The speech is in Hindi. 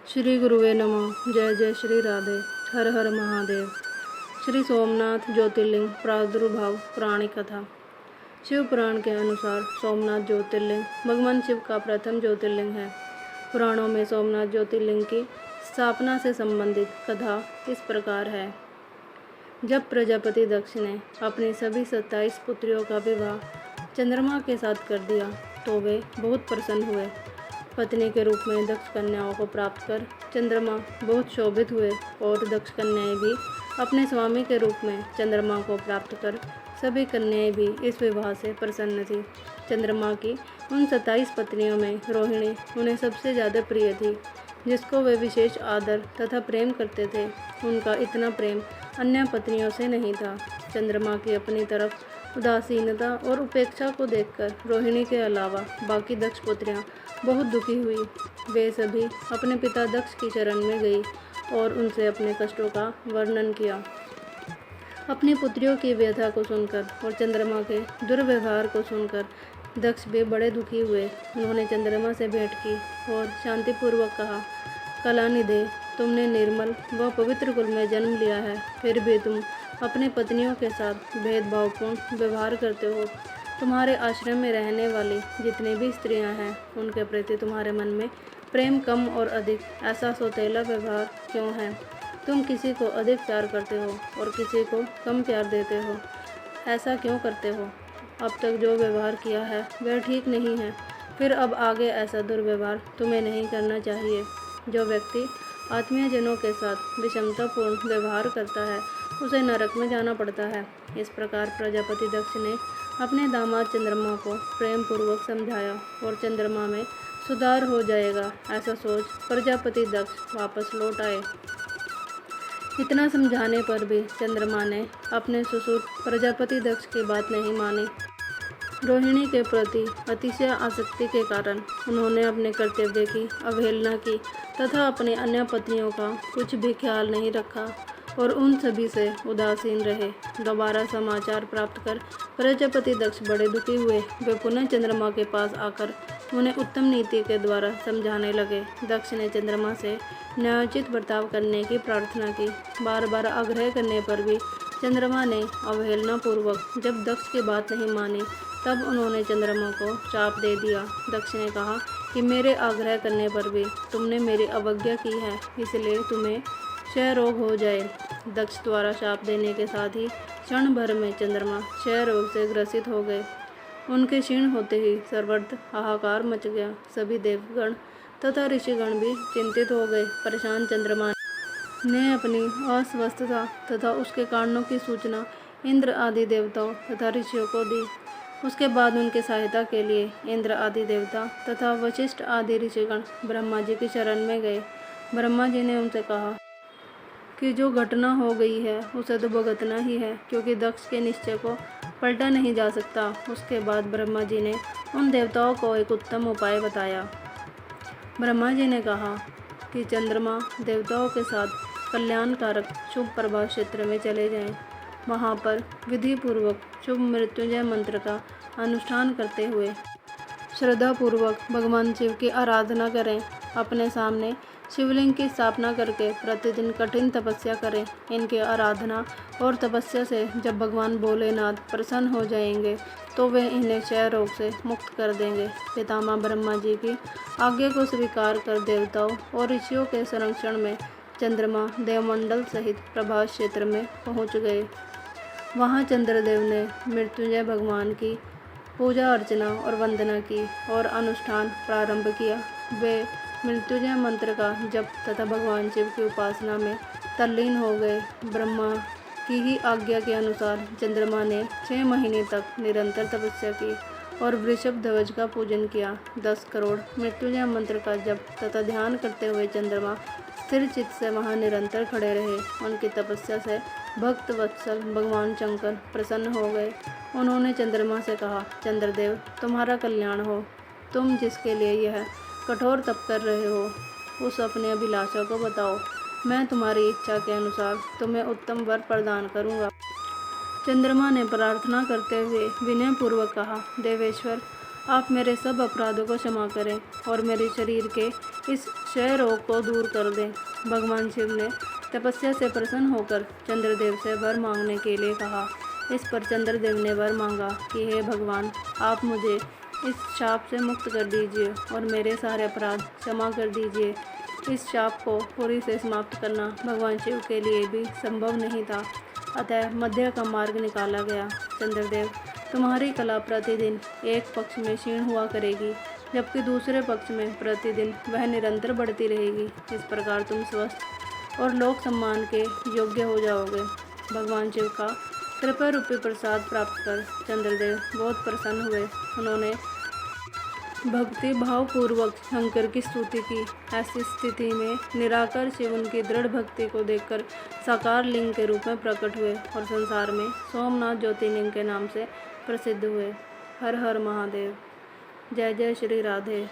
श्री गुरुवे नमः। जय जय श्री राधे। हर हर महादेव। श्री सोमनाथ ज्योतिर्लिंग प्रादुर्भाव पुराणी कथा। शिव पुराण के अनुसार सोमनाथ ज्योतिर्लिंग भगवान शिव का प्रथम ज्योतिर्लिंग है। पुराणों में सोमनाथ ज्योतिर्लिंग की स्थापना से संबंधित कथा इस प्रकार है। जब प्रजापति दक्ष ने अपनी सभी 27 पुत्रियों का विवाह चंद्रमा के साथ कर दिया तो वे बहुत प्रसन्न हुए। पत्नी के रूप में दक्ष कन्याओं को प्राप्त कर चंद्रमा बहुत शोभित हुए और दक्ष कन्याएं भी अपने स्वामी के रूप में चंद्रमा को प्राप्त कर सभी कन्याएं भी इस विवाह से प्रसन्न थी। चंद्रमा की उन 27 पत्नियों में रोहिणी उन्हें सबसे ज़्यादा प्रिय थी, जिसको वे विशेष आदर तथा प्रेम करते थे। उनका इतना प्रेम अन्य पत्नियों से नहीं था। चंद्रमा की अपनी तरफ उदासीनता और उपेक्षा को देखकर रोहिणी के अलावा बाकी दक्ष पुत्रियां बहुत दुखी हुई। वे सभी अपने पिता दक्ष की शरण में गई और उनसे अपने कष्टों का वर्णन किया। अपनी पुत्रियों की व्यथा को सुनकर और चंद्रमा के दुर्व्यवहार को सुनकर दक्ष भी बड़े दुखी हुए। उन्होंने चंद्रमा से भेंट की और शांतिपूर्वक कहा, कलानिधे, तुमने निर्मल व पवित्र कुल में जन्म लिया है, फिर भी तुम अपनी पत्नियों के साथ भेदभावपूर्ण व्यवहार करते हो। तुम्हारे आश्रम में रहने वाली जितनी भी स्त्रियां हैं, उनके प्रति तुम्हारे मन में प्रेम कम और अधिक ऐसा सौतेला व्यवहार क्यों है? तुम किसी को अधिक प्यार करते हो और किसी को कम प्यार देते हो। ऐसा क्यों करते हो? अब तक जो व्यवहार किया है वह ठीक नहीं है, फिर अब आगे ऐसा दुर्व्यवहार तुम्हें नहीं करना चाहिए। जो व्यक्ति आत्मीयजनों के साथ विषमतापूर्ण व्यवहार करता है, उसे नरक में जाना पड़ता है। इस प्रकार प्रजापति दक्ष ने अपने दामाद चंद्रमा को प्रेम पूर्वक समझाया और चंद्रमा में सुधार हो जाएगा ऐसा सोच प्रजापति दक्ष वापस लौट आए। इतना समझाने पर भी चंद्रमा ने अपने ससुर प्रजापति दक्ष की बात नहीं मानी। रोहिणी के प्रति अतिशय आसक्ति के कारण उन्होंने अपने कर्तव्य की अवहेलना की तथा अपनी अन्य पत्नियों का कुछ भी ख्याल नहीं रखा और उन सभी से उदासीन रहे। दोबारा समाचार प्राप्त कर प्रजापति दक्ष बड़े दुखी हुए। वे पुनः चंद्रमा के पास आकर उन्हें उत्तम नीति के द्वारा समझाने लगे। दक्ष ने चंद्रमा से न्यायोचित बर्ताव करने की प्रार्थना की। बार बार आग्रह करने पर भी चंद्रमा ने अवहेलना पूर्वक जब दक्ष की बात नहीं मानी, तब उन्होंने चंद्रमा को शाप दे दिया। दक्ष ने कहा कि मेरे आग्रह करने पर भी तुमने मेरी अवज्ञा की है, इसलिए तुम्हें क्षय रोग हो जाए। दक्ष द्वारा शाप देने के साथ ही क्षण भर में चंद्रमा क्षय रोग से ग्रसित हो गए। उनके क्षीण होते ही सर्वत्र हाहाकार मच गया। सभी देवगण तथा ऋषिगण भी चिंतित हो गए। परेशान चंद्रमा ने अपनी अस्वस्थता तथा उसके कारणों की सूचना इंद्र आदि देवताओं तथा ऋषियों को दी। उसके बाद उनकी सहायता के लिए इंद्र आदि देवता तथा वशिष्ठ आदि ऋषिगण ब्रह्मा जी की शरण में गए। ब्रह्मा जी ने उनसे कहा कि जो घटना हो गई है उसे तो भुगतना ही है, क्योंकि दक्ष के निश्चय को पलटा नहीं जा सकता। उसके बाद ब्रह्मा जी ने उन देवताओं को एक उत्तम उपाय बताया। ब्रह्मा जी ने कहा कि चंद्रमा देवताओं के साथ कल्याणकारक शुभ प्रभाव क्षेत्र में चले जाएं। वहाँ पर विधि पूर्वक शुभ मृत्युंजय मंत्र का अनुष्ठान करते हुए श्रद्धापूर्वक भगवान शिव की आराधना करें। अपने सामने शिवलिंग की स्थापना करके प्रतिदिन कठिन तपस्या करें। इनकी आराधना और तपस्या से जब भगवान भोलेनाथ प्रसन्न हो जाएंगे तो वे इन्हें क्षय रोग से मुक्त कर देंगे। पितामह ब्रह्मा जी की आज्ञा को स्वीकार कर देवताओं और ऋषियों के संरक्षण में चंद्रमा देवमंडल सहित प्रभास क्षेत्र में पहुंच गए। वहां चंद्रदेव ने मृत्युंजय भगवान की पूजा अर्चना और वंदना की और अनुष्ठान प्रारंभ किया। वे मृत्युंजय मंत्र का जप तथा भगवान शिव की उपासना में तल्लीन हो गए। ब्रह्मा की ही आज्ञा के अनुसार चंद्रमा ने 6 महीने तक निरंतर तपस्या की और वृषभ ध्वज का पूजन किया। 10 करोड़ मृत्युंजय मंत्र का जप तथा ध्यान करते हुए चंद्रमा स्थिर चित्त से वहाँ निरंतर खड़े रहे। उनकी तपस्या से भक्त वत्सल भगवान शंकर प्रसन्न हो गए। उन्होंने चंद्रमा से कहा, चंद्रदेव, तुम्हारा कल्याण हो। तुम जिसके लिए यह कठोर तप कर रहे हो, उस अपने अभिलाषा को बताओ। मैं तुम्हारी इच्छा के अनुसार तुम्हें उत्तम वर प्रदान करूँगा। चंद्रमा ने प्रार्थना करते हुए विनयपूर्वक कहा, देवेश्वर, आप मेरे सब अपराधों को क्षमा करें और मेरे शरीर के इस क्षय रोग को दूर कर दें। भगवान शिव ने तपस्या से प्रसन्न होकर चंद्रदेव से वर मांगने के लिए कहा। इस पर चंद्रदेव ने वर मांगा कि हे भगवान, आप मुझे इस शाप से मुक्त कर दीजिए और मेरे सारे अपराध क्षमा कर दीजिए। इस शाप को पूरी से समाप्त करना भगवान शिव के लिए भी संभव नहीं था, अतः मध्य का मार्ग निकाला गया। चंद्रदेव, तुम्हारी कला प्रतिदिन एक पक्ष में क्षीण हुआ करेगी, जबकि दूसरे पक्ष में प्रतिदिन वह निरंतर बढ़ती रहेगी। इस प्रकार तुम स्वस्थ और लोक सम्मान के योग्य हो जाओगे। भगवान शिव का कृपा रूपी प्रसाद प्राप्त कर चंद्रदेव बहुत प्रसन्न हुए। उन्होंने भक्ति भावपूर्वक शंकर की स्तुति की। ऐसी स्थिति में निराकार शिव उनकी दृढ़ भक्ति को देखकर साकार लिंग के रूप में प्रकट हुए और संसार में सोमनाथ ज्योतिर्लिंग के नाम से प्रसिद्ध हुए। हर हर महादेव। जय जय श्री राधे।